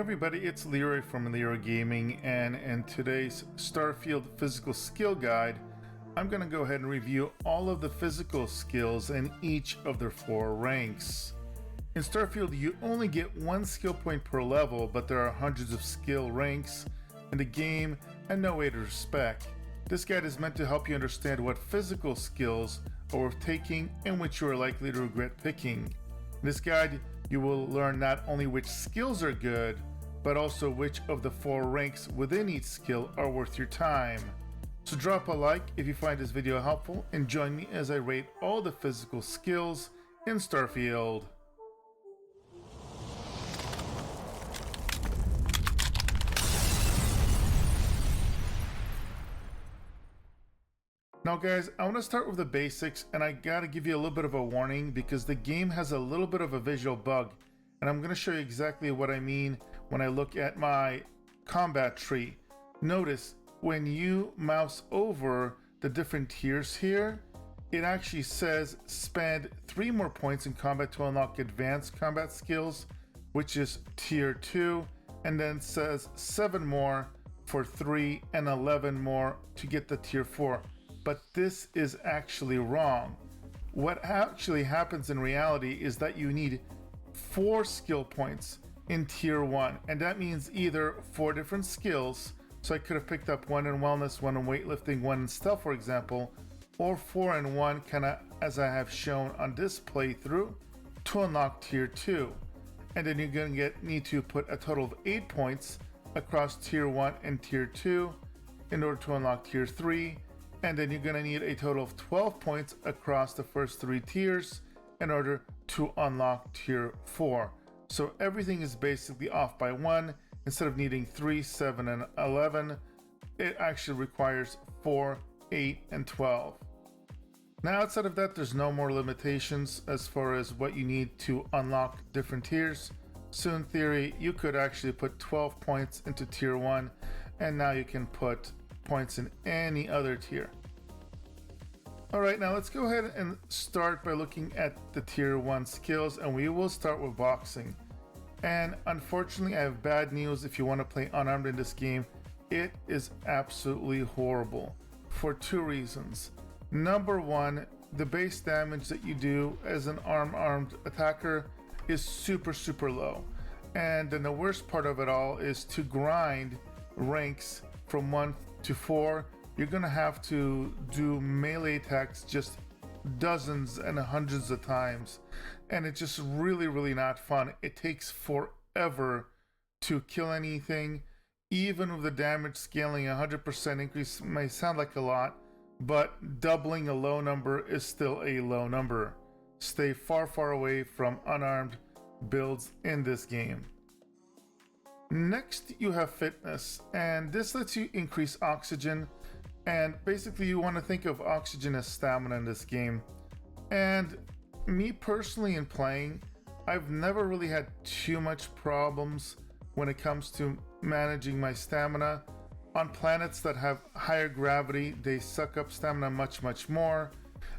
Everybody, it's Leroy from Leroy Gaming, and in today's Starfield physical skill guide, I'm going to go ahead and review all of the physical skills in each of their 4 ranks. In Starfield, you only get 1 skill point per level, but there are hundreds of skill ranks in the game and no way to respec. This guide is meant to help you understand what physical skills are worth taking and which you are likely to regret picking. In this guide, you will learn not only which skills are good, but also which of the 4 ranks within each skill are worth your time. So drop a like if you find this video helpful and join me as I rate all the physical skills in Starfield. Now guys, I want to start with the basics, and I gotta give you a little bit of a warning because the game has a little bit of a visual bug, and I'm going to show you exactly what I mean when I look at my combat tree. Notice when you mouse over the different tiers here, it actually says spend 3 more points in combat to unlock advanced combat skills, which is tier 2, and then says 7 more for 3 and 11 more to get the tier 4. But this is actually wrong. What actually happens in reality is that you need 4 skill points in tier 1, and that means either 4 different skills, so I could have picked up 1 in wellness, 1 in weightlifting, 1 in stealth for example, or 4 in 1 kind of as I have shown on this playthrough to unlock tier 2. And then you're going to need to put a total of 8 points across tier 1 and tier 2 in order to unlock tier 3, and then you're going to need a total of 12 points across the first 3 tiers in order to unlock tier 4. So everything is basically off by 1. Instead of needing 3, 7, and 11, it actually requires 4, 8, and 12. Now outside of that, there's no more limitations as far as what you need to unlock different tiers. So in theory, you could actually put 12 points into tier 1, and now you can put points in any other tier. Alright, now let's go ahead and start by looking at the tier 1 skills, and we will start with boxing. And unfortunately, I have bad news if you want to play unarmed in this game. It is absolutely horrible for 2 reasons. Number 1, the base damage that you do as an armed attacker is super low. And then the worst part of it all is to grind ranks from 1 to 4. You're gonna have to do melee attacks just dozens and hundreds of times, and it's just really not fun. It takes forever to kill anything. Even with the damage scaling, 100% increase may sound like a lot, but doubling a low number is still a low number. Stay far away from unarmed builds in this game. Next, you have fitness, and this lets you increase oxygen, and basically you want to think of oxygen as stamina in this game. And me personally in playing, I've never really had too much problems when it comes to managing my stamina. On planets that have higher gravity, they suck up stamina much more.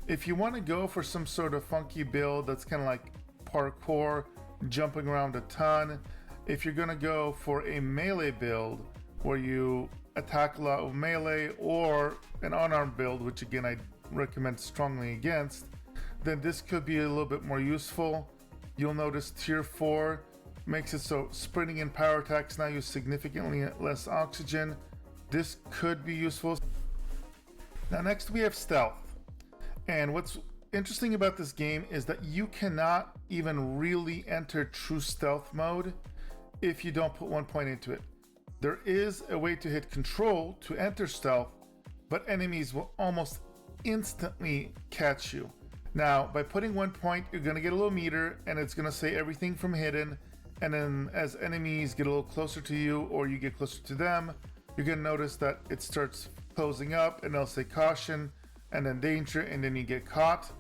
If you want to go for some sort of funky build that's kind of like parkour, jumping around a ton, if you're gonna go for a melee build where you attack a lot with melee, or an unarmed build, which again I recommend strongly against, then this could be a little bit more useful. You'll notice tier 4 makes it so sprinting and power attacks now use significantly less oxygen. This could be useful. Now next we have stealth, and what's interesting about this game is that you cannot even really enter true stealth mode if you don't put 1 point into it. There is a way to hit control to enter stealth, but enemies will almost instantly catch you. Now, by putting 1 point, you're going to get a little meter, and it's going to say everything from hidden, and then as enemies get a little closer to you or you get closer to them, you're going to notice that it starts closing up, and they'll say caution, and then danger, and then you get caught.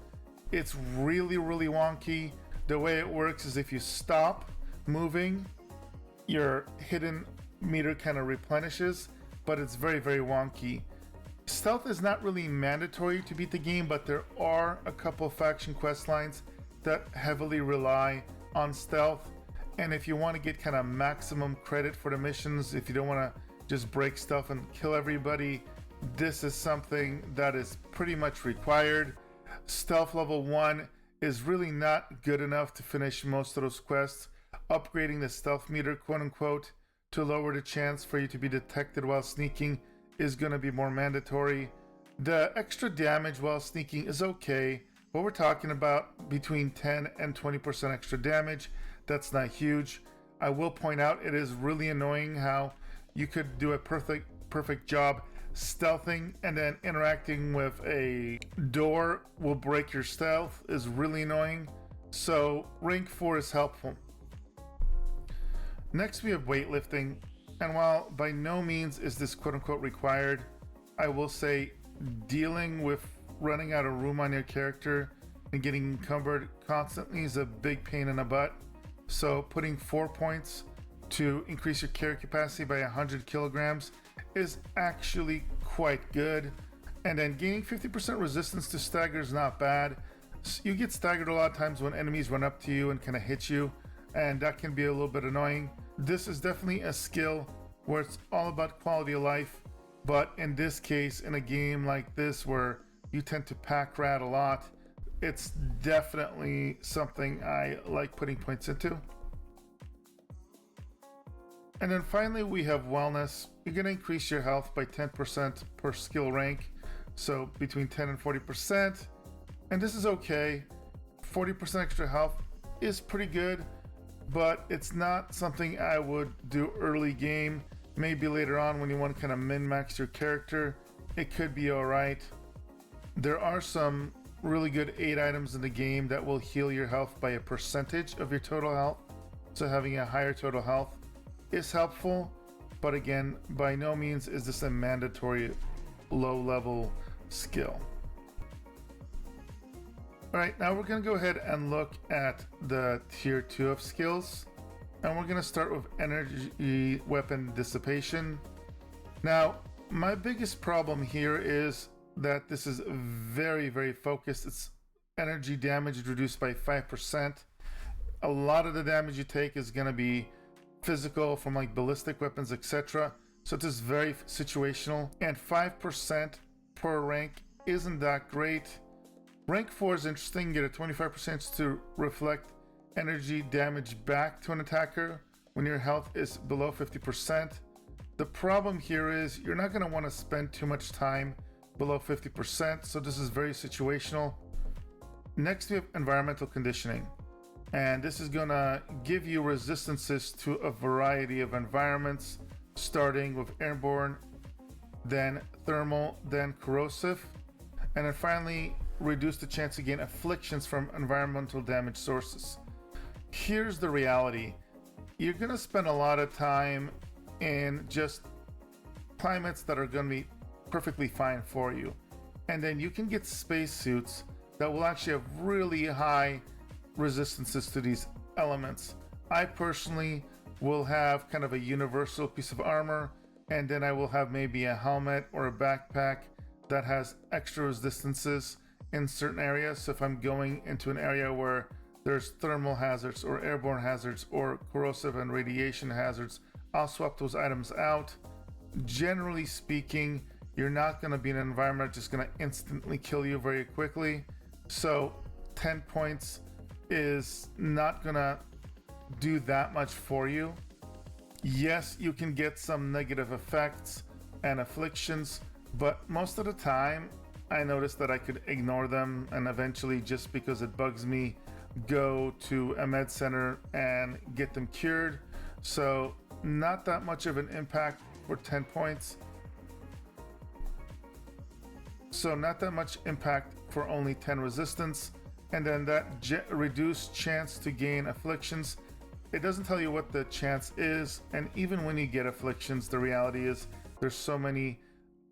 It's really wonky. The way it works is if you stop moving, your hidden meter kind of replenishes, but it's very wonky. Stealth is not really mandatory to beat the game, but there are a couple faction quest lines that heavily rely on stealth, And if you want to get kind of maximum credit for the missions, if you don't want to just break stuff and kill everybody, this is something that is pretty much required. Stealth level 1 is really not good enough to finish most of those quests. Upgrading the stealth meter, quote unquote, to lower the chance for you to be detected while sneaking is going to be more mandatory. The extra damage while sneaking is okay, but we're talking about between 10 and 20% extra damage. That's not huge. I will point out it is really annoying how you could do a perfect job stealthing and then interacting with a door will break your stealth is really annoying. So rank 4 is helpful. Next we have weightlifting, and while by no means is this quote unquote required, I will say dealing with running out of room on your character and getting encumbered constantly is a big pain in the butt. So putting 4 points to increase your carry capacity by 100 kilograms is actually quite good. And then gaining 50% resistance to stagger is not bad. You get staggered a lot of times when enemies run up to you and kind of hit you, and that can be a little bit annoying. This is definitely a skill where it's all about quality of life, but in this case, in a game like this where you tend to pack rat a lot, it's definitely something I like putting points into. And then finally we have wellness. You're going to increase your health by 10% per skill rank, so between 10 and 40%, and this is okay. 40% extra health is pretty good, but it's not something I would do early game. Maybe later on when you want to kind of min-max your character, it could be alright. There are some really good aid items in the game that will heal your health by a percentage of your total health, so having a higher total health is helpful, but again, by no means is this a mandatory low-level skill. Alright, now we're going to go ahead and look at the tier 2 of skills, and we're going to start with energy weapon dissipation. Now, my biggest problem here is that this is very focused. It's energy damage reduced by 5%. A lot of the damage you take is going to be physical from like ballistic weapons, etc. So it is very situational, and 5% per rank isn't that great. Rank 4 is interesting. Get a 25% to reflect energy damage back to an attacker when your health is below 50%. The problem here is you're not going to want to spend too much time below 50%, so this is very situational. Next we have environmental conditioning, and this is going to give you resistances to a variety of environments, starting with airborne, then thermal, then corrosive, and then finally reduce the chance to gain afflictions from environmental damage sources. Here's the reality. You're going to spend a lot of time in just climates that are going to be perfectly fine for you, and then you can get spacesuits that will actually have really high resistances to these elements. I personally will have kind of a universal piece of armor, and then I will have maybe a helmet or a backpack that has extra resistances in certain areas. So if I'm going into an area where there's thermal hazards or airborne hazards or corrosive and radiation hazards, I'll swap those items out. Generally speaking, you're not going to be in an environment that's just going to instantly kill you very quickly. So 10 points is not going to do that much for you. Yes, you can get some negative effects and afflictions, but most of the time I noticed that I could ignore them and eventually, just because it bugs me, go to a med center and get them cured. So not that much of an impact for 10 points. So not that much impact for only 10 resistance. And then that reduced chance to gain afflictions. It doesn't tell you what the chance is. And even when you get afflictions, the reality is there's so many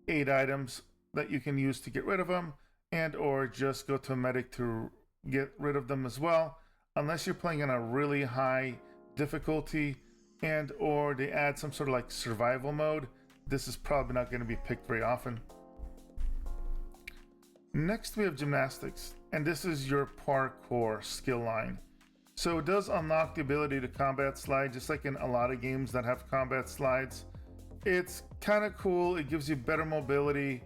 aid items that you can use to get rid of them, and or just go to a medic to get rid of them as well. Unless you're playing on a really high difficulty and or they add some sort of like survival mode, this is probably not going to be picked very often. Next we have gymnastics, and this is your parkour skill line. So it does unlock the ability to combat slide, just like in a lot of games that have combat slides. It's kind of cool. It gives you better mobility.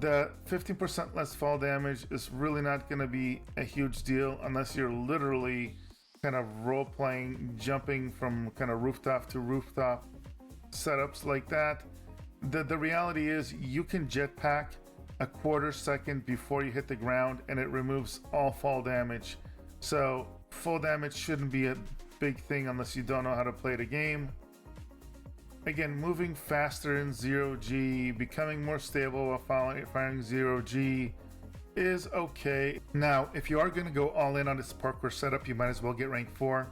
The 15% less fall damage is really not going to be a huge deal unless you're literally kind of role-playing, jumping from kind of rooftop to rooftop setups like that. The reality is you can jetpack a quarter second before you hit the ground and it removes all fall damage. So full damage shouldn't be a big thing unless you don't know how to play the game. Again, moving faster in 0G, becoming more stable while firing 0G is okay. Now, if you are going to go all in on this parkour setup, you might as well get rank 4.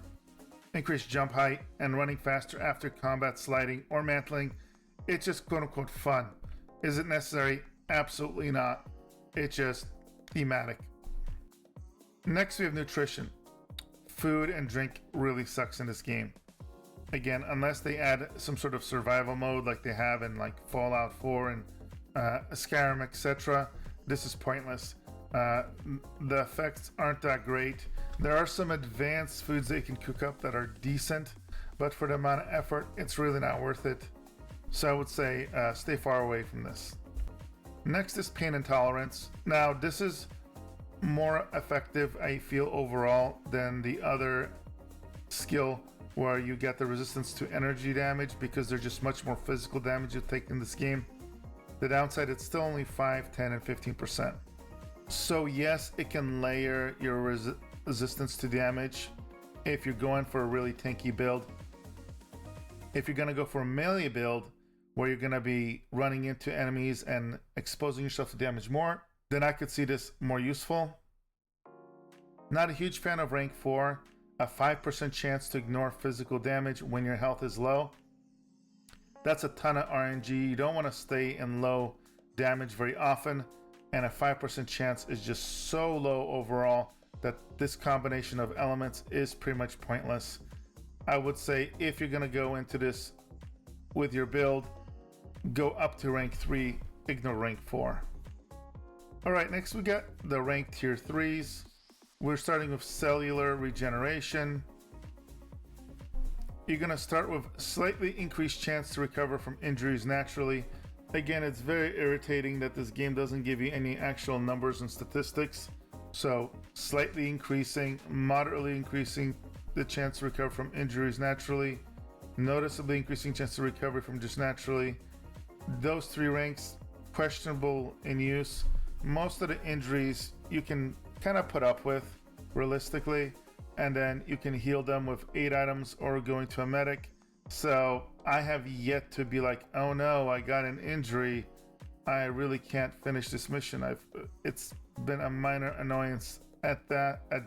Increase jump height and running faster after combat sliding or mantling. It's just quote-unquote fun. Is it necessary? Absolutely not. It's just thematic. Next, we have nutrition. Food and drink really sucks in this game. Again, unless they add some sort of survival mode like they have in like Fallout 4 and Skyrim, etc., this is pointless. The effects aren't that great. There are some advanced foods that you can cook up that are decent, but for the amount of effort, it's really not worth it. So I would say stay far away from this. Next is pain intolerance. Now, this is more effective, I feel, overall than the other skill where you get the resistance to energy damage, because there's just much more physical damage you take in this game. The downside, it's still only 5, 10, and 15%. So yes, it can layer your resistance to damage if you're going for a really tanky build. If you're going to go for a melee build where you're going to be running into enemies and exposing yourself to damage more, then I could see this more useful. Not a huge fan of rank 4. A 5% chance to ignore physical damage when your health is low. That's a ton of RNG. You don't want to stay in low damage very often, and a 5% chance is just so low overall that this combination of elements is pretty much pointless. I would say if you're going to go into this with your build, go up to rank 3, ignore rank 4. Alright, next we got the rank tier 3s. We're starting with cellular regeneration. You're going to start with slightly increased chance to recover from injuries naturally. Again, it's very irritating that this game doesn't give you any actual numbers and statistics. So slightly increasing, moderately increasing the chance to recover from injuries naturally, noticeably increasing chance to recover from just naturally. Those 3 ranks, questionable in use. Most of the injuries you can kind of put up with realistically, and then you can heal them with 8 items or going to a medic. So I have yet to be like, oh no, I got an injury, I really can't finish this mission. It's been a minor annoyance at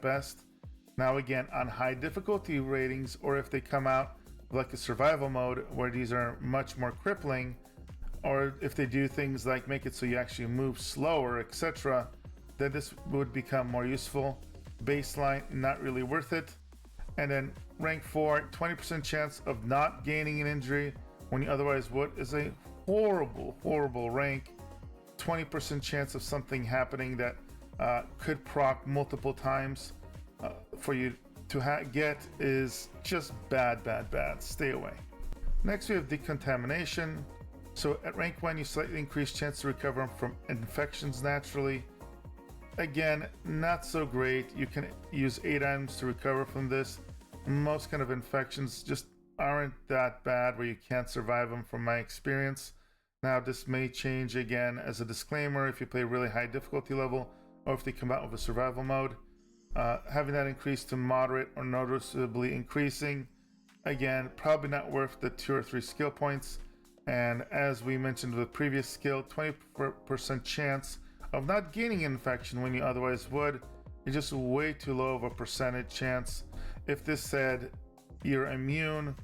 best. Now again, on high difficulty ratings, or if they come out like a survival mode where these are much more crippling, or if they do things like make it so you actually move slower, etc., then this would become more useful. Baseline, not really worth it. And then rank 4, 20% chance of not gaining an injury when you otherwise would is a horrible rank. 20% chance of something happening that could proc multiple times for you to get is just bad. Stay away. Next we have decontamination. So at rank 1, you slightly increase chance to recover from infections naturally. Again, not so great. You can use 8 items to recover from this. Most kind of infections just aren't that bad where you can't survive them from my experience. Now this may change again as a disclaimer if you play really high difficulty level or if they come out with a survival mode. Having that increase to moderate or noticeably increasing, again, probably not worth the 2 or 3 skill points. And as we mentioned with the previous skill, 20% chance of not gaining an infection when you otherwise would is just way too low of a percentage chance. If this said you're immune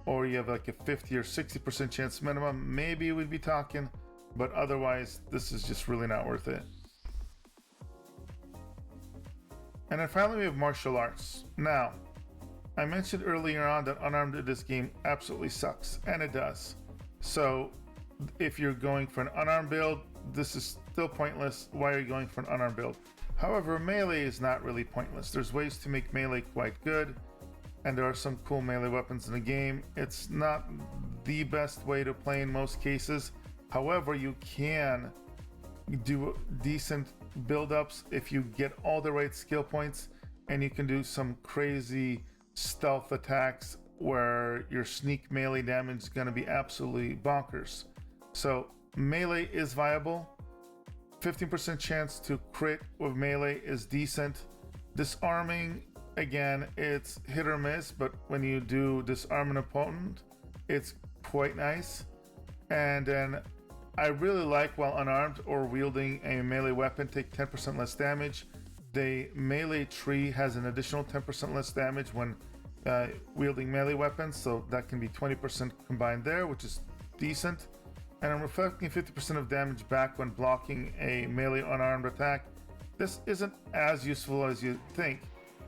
or you have like a 50 or 60% chance minimum, maybe we'd be talking, but otherwise this is just really not worth it. And then finally we have martial arts. Now, I mentioned earlier on that unarmed in this game absolutely sucks, and it does. So if you're going for an unarmed build, this is still pointless. Why are you going for an unarmed build? However, melee is not really pointless. There's ways to make melee quite good. and there are some cool melee weapons in the game. It's not the best way to play in most cases. However, you can do decent build-ups if you get all the right skill points, and you can do some crazy stealth attacks where your sneak melee damage is going to be absolutely bonkers. So melee is viable. 15% chance to crit with melee is decent. Disarming, again, it's hit or miss, but when you do disarm an opponent, it's quite nice. And then I really like, while unarmed or wielding a melee weapon, take 10% less damage. The melee tree has an additional 10% less damage when wielding melee weapons, so that can be 20% combined there, which is decent. And I'm reflecting 50% of damage back when blocking a melee unarmed attack. This isn't as useful as you think,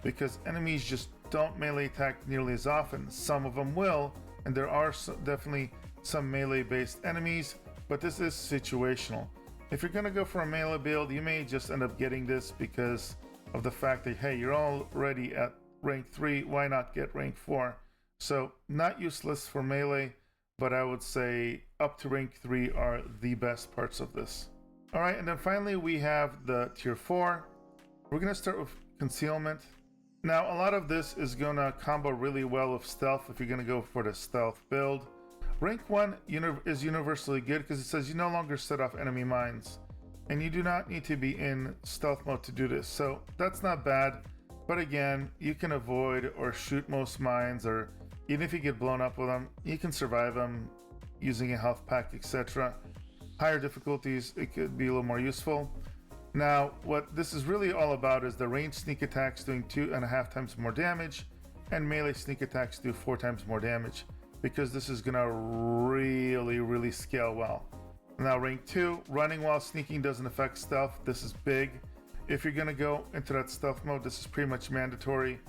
because enemies just don't melee attack nearly as often. Some of them will, and there are definitely some melee based enemies, but this is situational. If you're gonna go for a melee build, you may just end up getting this because of the fact that, hey, you're already at rank 3, why not get rank 4? So not useless for melee, but I would say up to rank 3 are the best parts of this. All right, and then finally we have the tier 4. We're gonna start with concealment. Now, a lot of this is gonna combo really well with stealth if you're gonna go for the stealth build. Rank 1 is universally good because it says you no longer set off enemy mines, and you do not need to be in stealth mode to do this, so that's not bad. But again, you can avoid or shoot most mines, or even if you get blown up with them, you can survive them using a health pack, etc. Higher difficulties, it could be a little more useful. Now, what this is really all about is the ranged sneak attacks doing 2.5 times more damage, and melee sneak attacks do 4 times more damage, because this is gonna really scale well. Now, rank 2, running while sneaking doesn't affect stealth. This is big. If you're gonna go into that stealth mode, this is pretty much mandatory.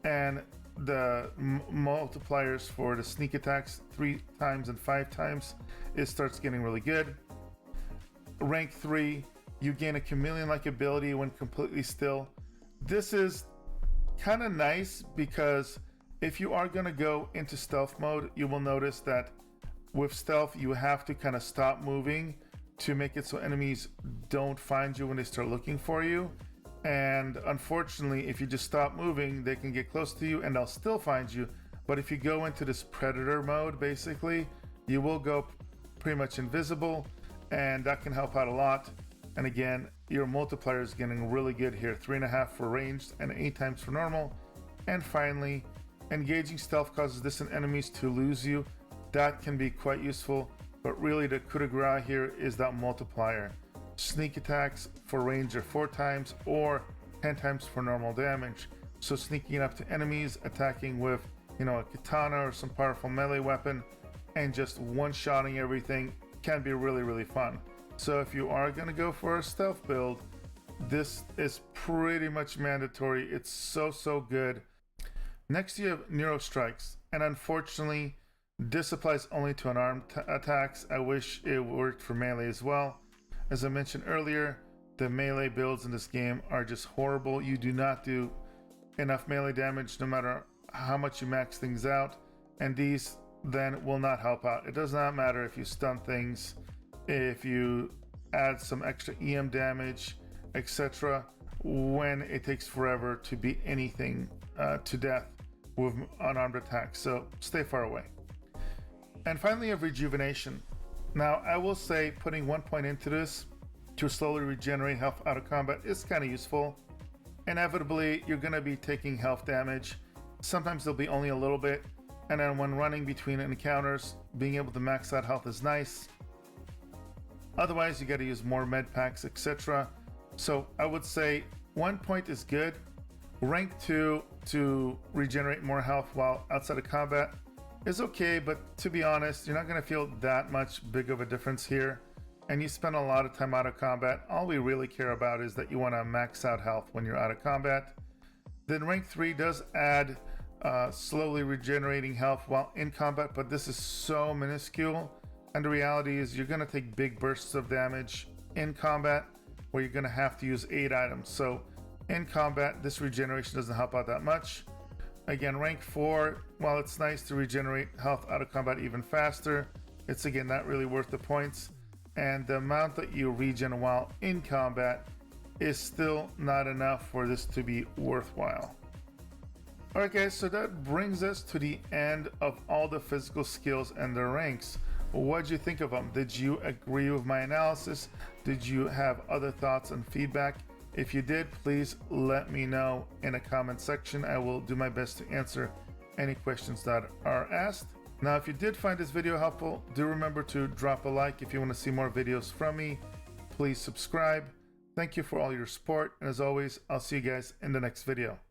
And the multipliers for the sneak attacks 3 times and 5 times, it starts getting really good. Rank 3, you gain a chameleon-like ability when completely still. This is kind of nice because if you are going to go into stealth mode, you will notice that with stealth, you have to kind of stop moving to make it so enemies don't find you when they start looking for you. And unfortunately, if you just stop moving, they can get close to you and they'll still find you. But if you go into this predator mode, basically, you will go pretty much invisible, and that can help out a lot. And again, your multiplier is getting really good here. 3.5 for ranged and 8 times for normal. And finally, engaging stealth causes distant enemies to lose you. That can be quite useful, but really the coup de grace here is that multiplier. Sneak attacks for range are 4 times or 10 times for normal damage. So sneaking up to enemies, attacking with, a katana or some powerful melee weapon, and just one-shotting everything can be really fun. So if you are going to go for a stealth build, this is pretty much mandatory. It's so good. Next you have Neuro Strikes, and unfortunately this applies only to unarmed attacks. I wish it worked for melee as well. As I mentioned earlier, the melee builds in this game are just horrible. You do not do enough melee damage no matter how much you max things out, and these then will not help out. It does not matter if you stun things, if you add some extra EM damage, etc., when it takes forever to beat anything to death with unarmed attacks. So stay far away. And finally, you have Rejuvenation. Now, I will say putting 1 point into this to slowly regenerate health out of combat is kind of useful. Inevitably, you're going to be taking health damage. Sometimes there'll be only a little bit. And then when running between encounters, being able to max out health is nice. Otherwise, you got to use more med packs, etc. So I would say 1 point is good. Rank 2 to regenerate more health while outside of combat is okay, but to be honest, you're not going to feel that much big of a difference here. And you spend a lot of time out of combat. All we really care about is that you want to max out health when you're out of combat. Then rank 3 does add slowly regenerating health while in combat, but this is so minuscule. And the reality is you're going to take big bursts of damage in combat where you're going to have to use 8 items. So in combat, this regeneration doesn't help out that much. Again, rank 4, while it's nice to regenerate health out of combat even faster, it's again not really worth the points. And the amount that you regen while in combat is still not enough for this to be worthwhile. Alright guys, so that brings us to the end of all the physical skills and their ranks. What'd you think of them? Did you agree with my analysis? Did you have other thoughts and feedback? If you did, please let me know in a comment section. I will do my best to answer any questions that are asked. Now, if you did find this video helpful, do remember to drop a like. If you want to see more videos from me, please subscribe. Thank you for all your support. And as always, I'll see you guys in the next video.